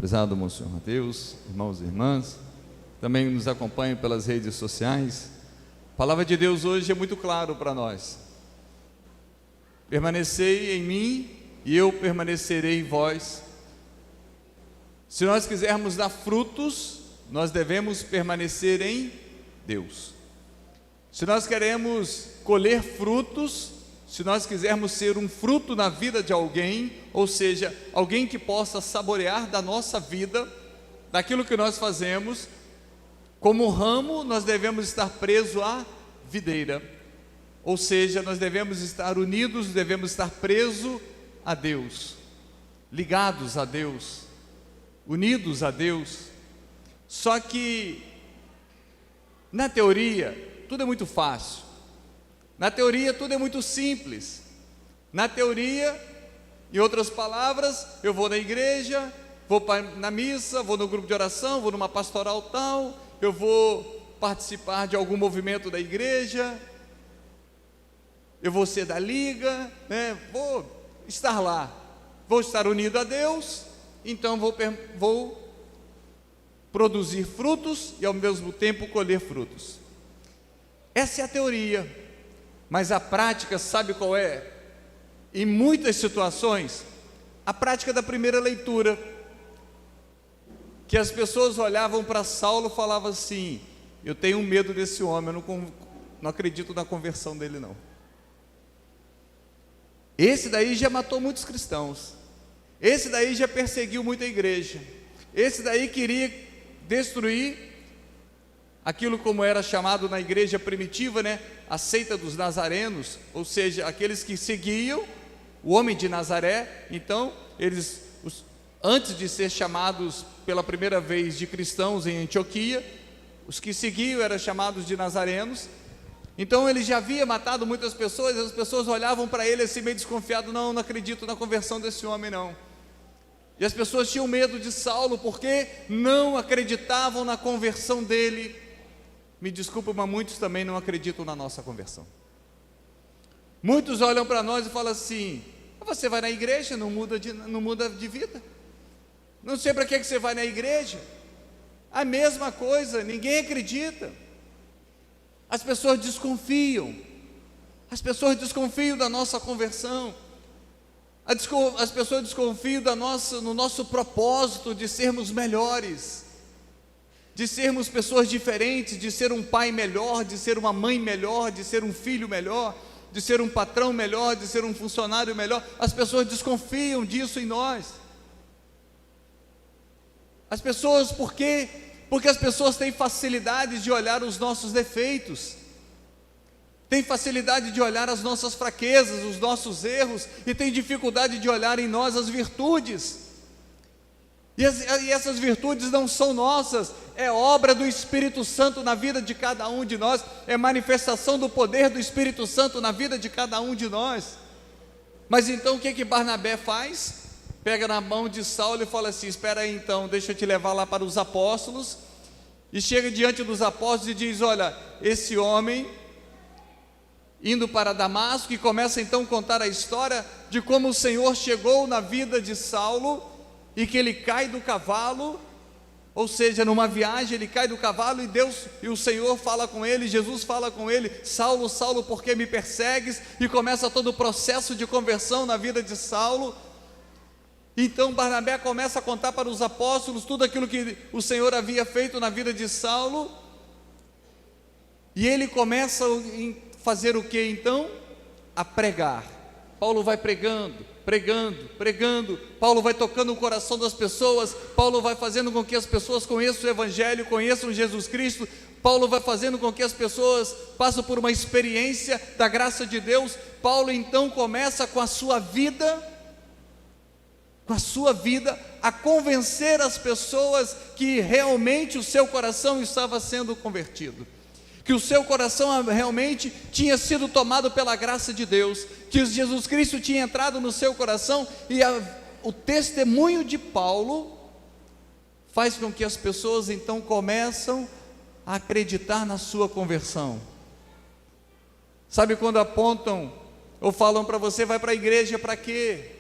Prezado Monsenhor Mateus, irmãos e irmãs, também nos acompanham pelas redes sociais. A palavra de Deus hoje é muito claro para nós: permanecei em mim e eu permanecerei em vós. Se nós quisermos dar frutos, nós devemos permanecer em Deus. Se nós queremos colher frutos, se nós quisermos ser um fruto na vida de alguém, ou seja, alguém que possa saborear da nossa vida, daquilo que nós fazemos, como ramo, nós devemos estar presos à videira, ou seja, nós devemos estar unidos, devemos estar presos a Deus, ligados a Deus, unidos a Deus. Só que, na teoria, tudo é muito fácil. Na teoria tudo é muito simples. Na teoria, em outras palavras, eu vou na igreja, vou na missa, vou no grupo de oração, vou numa pastoral tal, eu vou participar de algum movimento da igreja, eu vou ser da liga, vou estar lá, vou estar unido a Deus, então vou produzir frutos e ao mesmo tempo colher frutos. Essa é a teoria. Mas a prática, sabe qual é? Em muitas situações, a prática da primeira leitura, que as pessoas olhavam para Saulo e falavam assim: eu tenho medo desse homem, eu não acredito na conversão dele não. Esse daí já matou muitos cristãos, esse daí já perseguiu muita igreja, esse daí queria destruir aquilo como era chamado na igreja primitiva, a seita dos nazarenos, ou seja, aqueles que seguiam o homem de Nazaré. Então, eles, antes de ser chamados pela primeira vez de cristãos em Antioquia, os que seguiam eram chamados de nazarenos. Então, ele já havia matado muitas pessoas, as pessoas olhavam para ele assim meio desconfiado: não acredito na conversão desse homem não. E as pessoas tinham medo de Saulo, porque não acreditavam na conversão dele. Me desculpa, mas muitos também não acreditam na nossa conversão. Muitos olham para nós e falam assim: você vai na igreja, não muda de vida. Não sei para que você vai na igreja. A mesma coisa, ninguém acredita. As pessoas desconfiam. As pessoas desconfiam da nossa conversão. As pessoas desconfiam no nosso propósito de sermos melhores, de sermos pessoas diferentes, de ser um pai melhor, de ser uma mãe melhor, de ser um filho melhor, de ser um patrão melhor, de ser um funcionário melhor. As pessoas desconfiam disso em nós. As pessoas, por quê? Porque as pessoas têm facilidade de olhar os nossos defeitos, têm facilidade de olhar as nossas fraquezas, os nossos erros, e têm dificuldade de olhar em nós as virtudes. E essas virtudes não são nossas, é obra do Espírito Santo na vida de cada um de nós, é manifestação do poder do Espírito Santo na vida de cada um de nós. Mas então o que Barnabé faz? Pega na mão de Saulo e fala assim: espera aí então, deixa eu te levar lá para os apóstolos. E chega diante dos apóstolos e diz: olha, esse homem indo para Damasco, e começa então a contar a história de como o Senhor chegou na vida de Saulo, e que ele cai do cavalo, ou seja, numa viagem ele cai do cavalo, e o Senhor fala com ele, Jesus fala com ele: Saulo, Saulo, por que me persegues? E começa todo o processo de conversão na vida de Saulo. Então Barnabé começa a contar para os apóstolos tudo aquilo que o Senhor havia feito na vida de Saulo, e ele começa a fazer o que então? A pregar. Paulo vai pregando, Paulo vai tocando o coração das pessoas, Paulo vai fazendo com que as pessoas conheçam o Evangelho, conheçam Jesus Cristo, Paulo vai fazendo com que as pessoas passem por uma experiência da graça de Deus. Paulo então começa com a sua vida, a convencer as pessoas que realmente o seu coração estava sendo convertido, que o seu coração realmente tinha sido tomado pela graça de Deus, que Jesus Cristo tinha entrado no seu coração. E o testemunho de Paulo faz com que as pessoas então começam a acreditar na sua conversão. Sabe quando apontam ou falam para você: vai para a igreja para quê?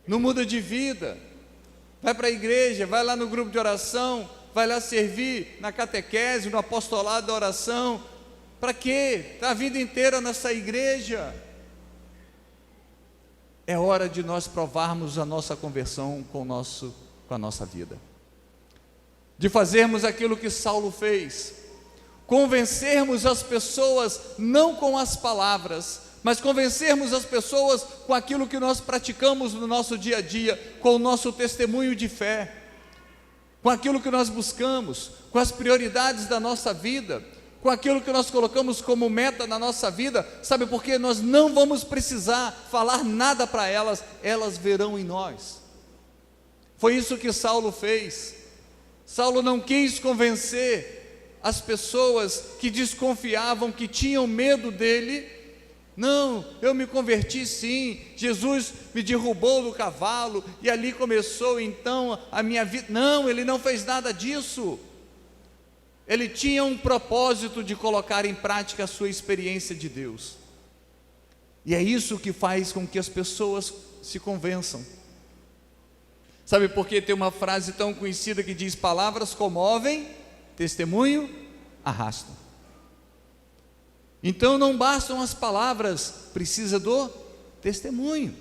não muda de vida, vai para a igreja, vai lá no grupo de oração, vai lá servir na catequese, no apostolado da oração. Para quê? Está a vida inteira nessa igreja. É hora de nós provarmos a nossa conversão com a nossa vida, de fazermos aquilo que Saulo fez, convencermos as pessoas não com as palavras, mas convencermos as pessoas com aquilo que nós praticamos no nosso dia a dia, com o nosso testemunho de fé, com aquilo que nós buscamos, com as prioridades da nossa vida, com aquilo que nós colocamos como meta na nossa vida. Sabe por quê? Nós não vamos precisar falar nada para elas, elas verão em nós. Foi isso que Saulo fez. Saulo não quis convencer as pessoas que desconfiavam, que tinham medo dele. Não, eu me converti sim, Jesus me derrubou do cavalo e ali começou então a minha vida. Não, ele não fez nada disso. Ele tinha um propósito de colocar em prática a sua experiência de Deus. E é isso que faz com que as pessoas se convençam. Sabe por que tem uma frase tão conhecida que diz: palavras comovem, testemunho arrastam. Então não bastam as palavras, precisa do testemunho.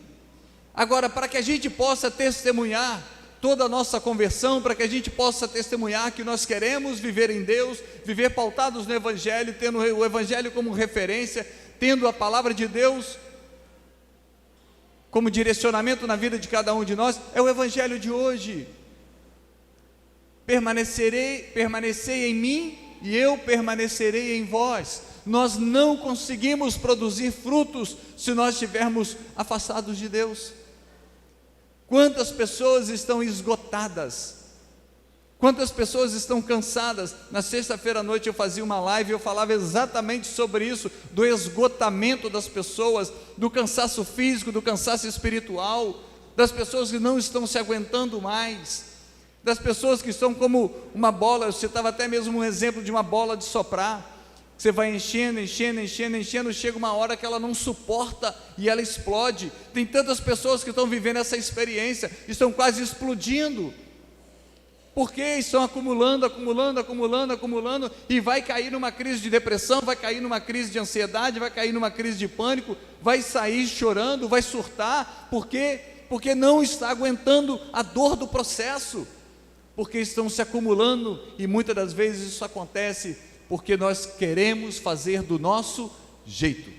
Agora, para que a gente possa testemunhar toda a nossa conversão, para que a gente possa testemunhar que nós queremos viver em Deus, viver pautados no Evangelho, tendo o Evangelho como referência, tendo a palavra de Deus como direcionamento na vida de cada um de nós, é o Evangelho de hoje. Permanecei em mim e eu permanecerei em vós. Nós não conseguimos produzir frutos se nós estivermos afastados de Deus. Quantas pessoas estão esgotadas, quantas pessoas estão cansadas. Na sexta-feira à noite eu fazia uma live e eu falava exatamente sobre isso, do esgotamento das pessoas, do cansaço físico, do cansaço espiritual, das pessoas que não estão se aguentando mais, das pessoas que estão como uma bola. Eu citava até mesmo um exemplo de uma bola de soprar. Você vai enchendo, chega uma hora que ela não suporta e ela explode. Tem tantas pessoas que estão vivendo essa experiência, estão quase explodindo, porque estão acumulando, e vai cair numa crise de depressão, vai cair numa crise de ansiedade, vai cair numa crise de pânico, vai sair chorando, vai surtar. Por quê? Porque não está aguentando a dor do processo, porque estão se acumulando, e muitas das vezes isso acontece porque nós queremos fazer do nosso jeito.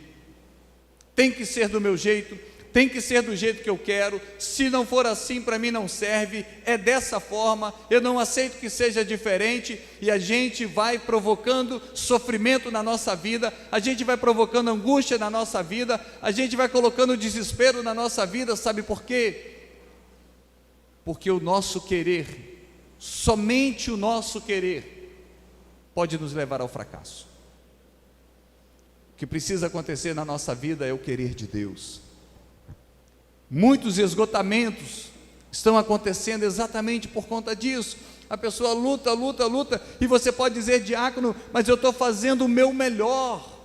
Tem que ser do meu jeito, tem que ser do jeito que eu quero. Se não for assim, para mim não serve. É dessa forma, eu não aceito que seja diferente. E a gente vai provocando sofrimento na nossa vida, a gente vai provocando angústia na nossa vida, a gente vai colocando desespero na nossa vida. Sabe por quê? Porque o nosso querer, somente o nosso querer, pode nos levar ao fracasso. O que precisa acontecer na nossa vida é o querer de Deus. Muitos esgotamentos estão acontecendo exatamente por conta disso. A pessoa luta, e você pode dizer: diácono, mas eu estou fazendo o meu melhor.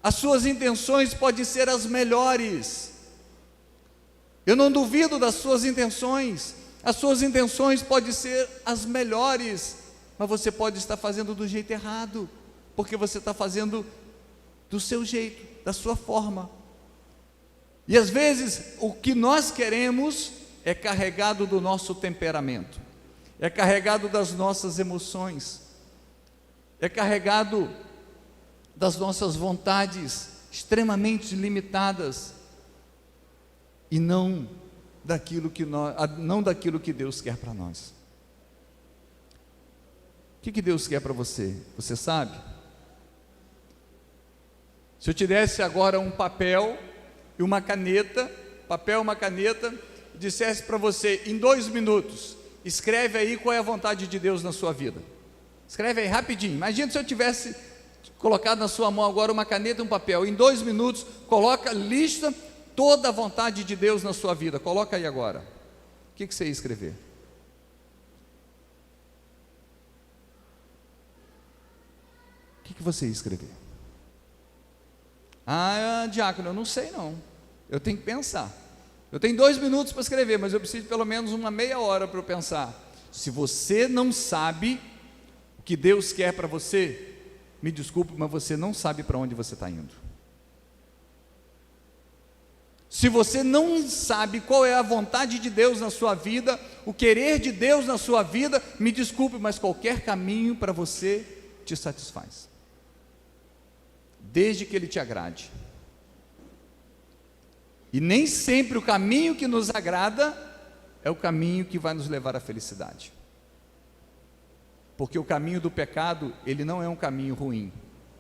As suas intenções podem ser as melhores. Eu não duvido das suas intenções. As suas intenções podem ser as melhores, mas você pode estar fazendo do jeito errado, porque você está fazendo do seu jeito, da sua forma. E às vezes o que nós queremos é carregado do nosso temperamento, é carregado das nossas emoções, é carregado das nossas vontades extremamente limitadas, e não daquilo que Deus quer para nós. O que Deus quer para você? Você sabe? Se eu te desse agora um papel e uma caneta, e dissesse para você: em 2 minutos, escreve aí qual é a vontade de Deus na sua vida. Escreve aí rapidinho. Imagina se eu tivesse colocado na sua mão agora uma caneta e um papel. Em 2 minutos, lista toda a vontade de Deus na sua vida. Coloca aí agora. O que você ia escrever? O que você ia escrever? Diácono, eu não sei não. Eu tenho que pensar. Eu tenho 2 minutos para escrever, mas eu preciso de pelo menos uma meia hora para eu pensar. Se você não sabe o que Deus quer para você, me desculpe, mas você não sabe para onde você está indo. Se você não sabe qual é a vontade de Deus na sua vida, o querer de Deus na sua vida, me desculpe, mas qualquer caminho para você te satisfaz, desde que ele te agrade. E nem sempre o caminho que nos agrada é o caminho que vai nos levar à felicidade, porque o caminho do pecado, ele não é um caminho ruim,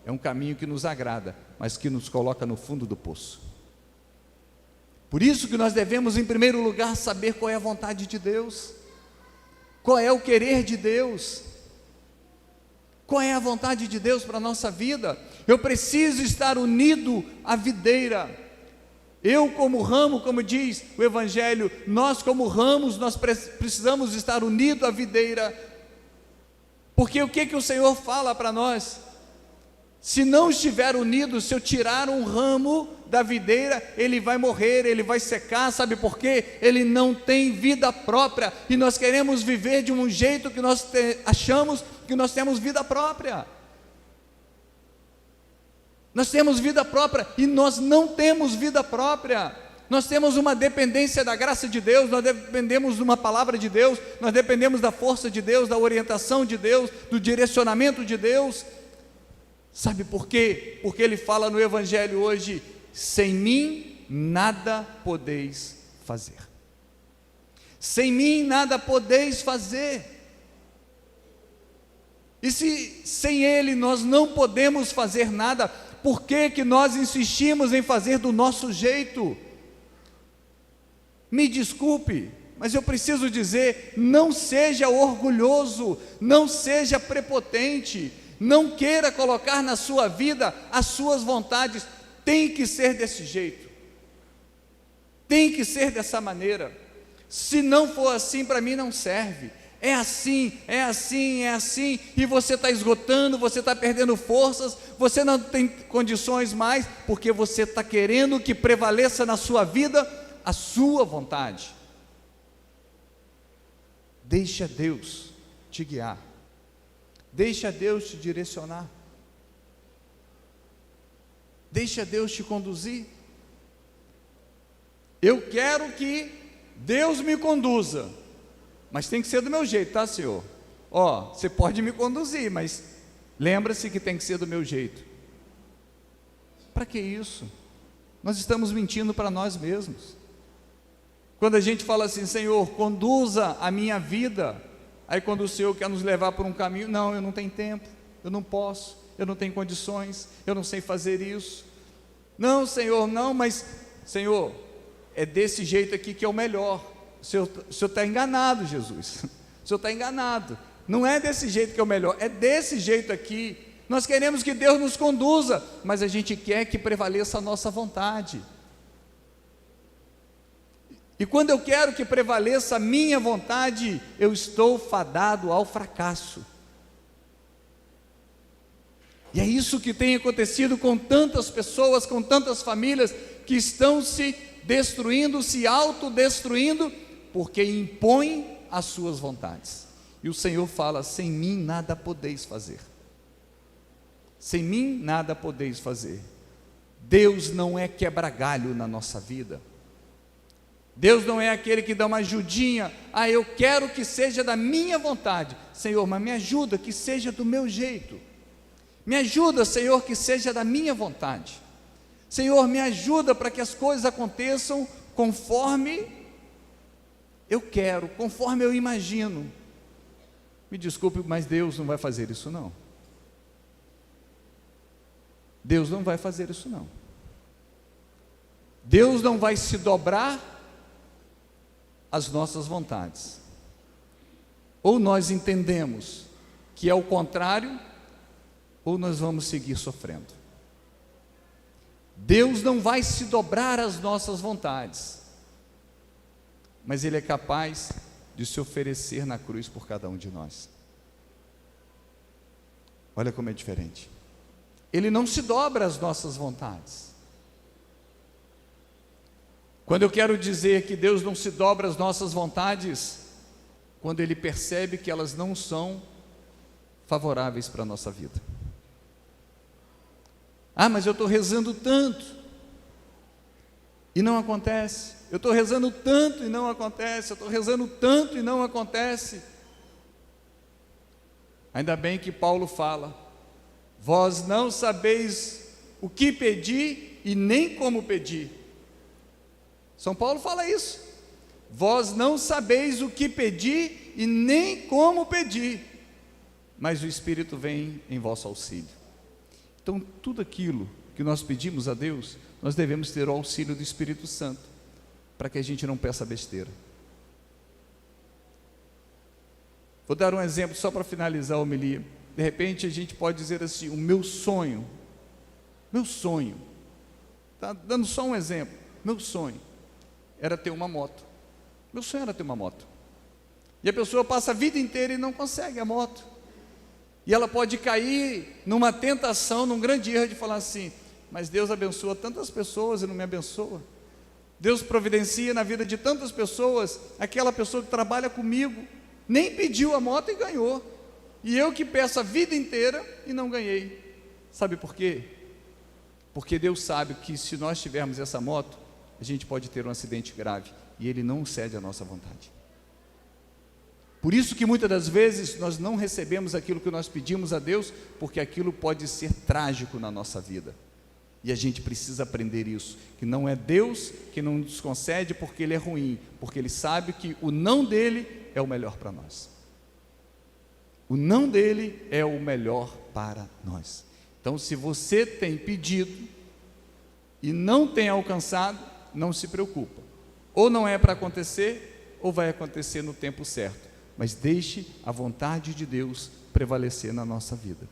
é um caminho que nos agrada, mas que nos coloca no fundo do poço. Por isso que nós devemos, em primeiro lugar, saber qual é a vontade de Deus, qual é o querer de Deus, qual é a vontade de Deus para a nossa vida. Eu preciso estar unido à videira. Eu como ramo, como diz o Evangelho, nós como ramos, nós precisamos estar unidos à videira, porque o que o Senhor fala para nós? Se não estiver unido, se eu tirar um ramo da videira, ele vai morrer, ele vai secar. Sabe por quê? Ele não tem vida própria, e nós queremos viver de um jeito que nós achamos que nós temos vida própria. Nós temos vida própria e nós não temos vida própria. Nós temos uma dependência da graça de Deus, nós dependemos de uma palavra de Deus, nós dependemos da força de Deus, da orientação de Deus, do direcionamento de Deus. Sabe por quê? Porque ele fala no Evangelho hoje: sem mim nada podeis fazer. Sem mim nada podeis fazer. E se sem ele nós não podemos fazer nada, por que que nós insistimos em fazer do nosso jeito? Me desculpe, mas eu preciso dizer: não seja orgulhoso, não seja prepotente, não queira colocar na sua vida as suas vontades. Tem que ser desse jeito, tem que ser dessa maneira. Se não for assim, para mim não serve. É assim, é assim, é assim, e você está esgotando, você está perdendo forças, você não tem condições mais, porque você está querendo que prevaleça na sua vida a sua vontade. Deixa Deus te guiar, deixa Deus te direcionar, deixa Deus te conduzir. Eu quero que Deus me conduza, mas tem que ser do meu jeito, tá, Senhor? Ó, você pode me conduzir, mas lembra-se que tem que ser do meu jeito. Para que isso? Nós estamos mentindo para nós mesmos. Quando a gente fala assim: Senhor, conduza a minha vida, aí quando o Senhor quer nos levar por um caminho, não, eu não tenho tempo, eu não posso, eu não tenho condições, eu não sei fazer isso. Não, Senhor, não, mas Senhor, é desse jeito aqui que é o melhor. O Senhor está enganado, Jesus. O Senhor está enganado. Não é desse jeito que é o melhor, é desse jeito aqui. Nós queremos que Deus nos conduza, mas a gente quer que prevaleça a nossa vontade. E quando eu quero que prevaleça a minha vontade, eu estou fadado ao fracasso. E é isso que tem acontecido com tantas pessoas, com tantas famílias que estão se destruindo, se autodestruindo, porque impõem as suas vontades. E o Senhor fala: sem mim nada podeis fazer. Sem mim nada podeis fazer. Deus não é quebra-galho na nossa vida. Deus não é aquele que dá uma ajudinha: ah, eu quero que seja da minha vontade. Senhor, mas me ajuda que seja do meu jeito. Me ajuda, Senhor, que seja da minha vontade. Senhor, me ajuda para que as coisas aconteçam conforme eu quero, conforme eu imagino. Me desculpe, mas Deus não vai fazer isso não. Deus não vai fazer isso não. Deus não vai se dobrar às nossas vontades. Ou nós entendemos que é o contrário, ou nós vamos seguir sofrendo. Deus não vai se dobrar às nossas vontades, mas Ele é capaz de se oferecer na cruz por cada um de nós. Olha como é diferente. Ele não se dobra às nossas vontades. Quando eu quero dizer que Deus não se dobra às nossas vontades, quando Ele percebe que elas não são favoráveis para a nossa vida. Ah, mas eu estou rezando tanto e não acontece. Eu estou rezando tanto e não acontece. Eu estou rezando tanto e não acontece. Ainda bem que Paulo fala: vós não sabeis o que pedir e nem como pedir. São Paulo fala isso. Vós não sabeis o que pedir e nem como pedir, mas o Espírito vem em vosso auxílio. Então, tudo aquilo que nós pedimos a Deus, nós devemos ter o auxílio do Espírito Santo, para que a gente não peça besteira. Vou dar um exemplo só para finalizar a homilia. De repente a gente pode dizer assim: o meu sonho, está dando só um exemplo, meu sonho era ter uma moto. Meu sonho era ter uma moto. E a pessoa passa a vida inteira e não consegue a moto. E ela pode cair numa tentação, num grande erro de falar assim: mas Deus abençoa tantas pessoas e não me abençoa. Deus providencia na vida de tantas pessoas. Aquela pessoa que trabalha comigo nem pediu a moto e ganhou. E eu que peço a vida inteira e não ganhei. Sabe por quê? Porque Deus sabe que se nós tivermos essa moto, a gente pode ter um acidente grave, e Ele não cede à nossa vontade. Por isso que muitas das vezes nós não recebemos aquilo que nós pedimos a Deus, porque aquilo pode ser trágico na nossa vida. E a gente precisa aprender isso, que não é Deus que não nos concede porque Ele é ruim, porque Ele sabe que o não dEle é o melhor para nós. O não dEle é o melhor para nós. Então, se você tem pedido e não tem alcançado, não se preocupa. Ou não é para acontecer, ou vai acontecer no tempo certo. Mas deixe a vontade de Deus prevalecer na nossa vida,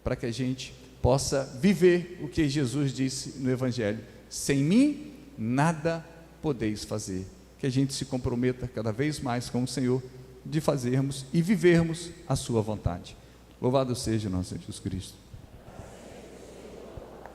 para que a gente possa viver o que Jesus disse no Evangelho: sem mim nada podeis fazer. Que a gente se comprometa cada vez mais com o Senhor, de fazermos e vivermos a sua vontade. Louvado seja o nosso Jesus Cristo.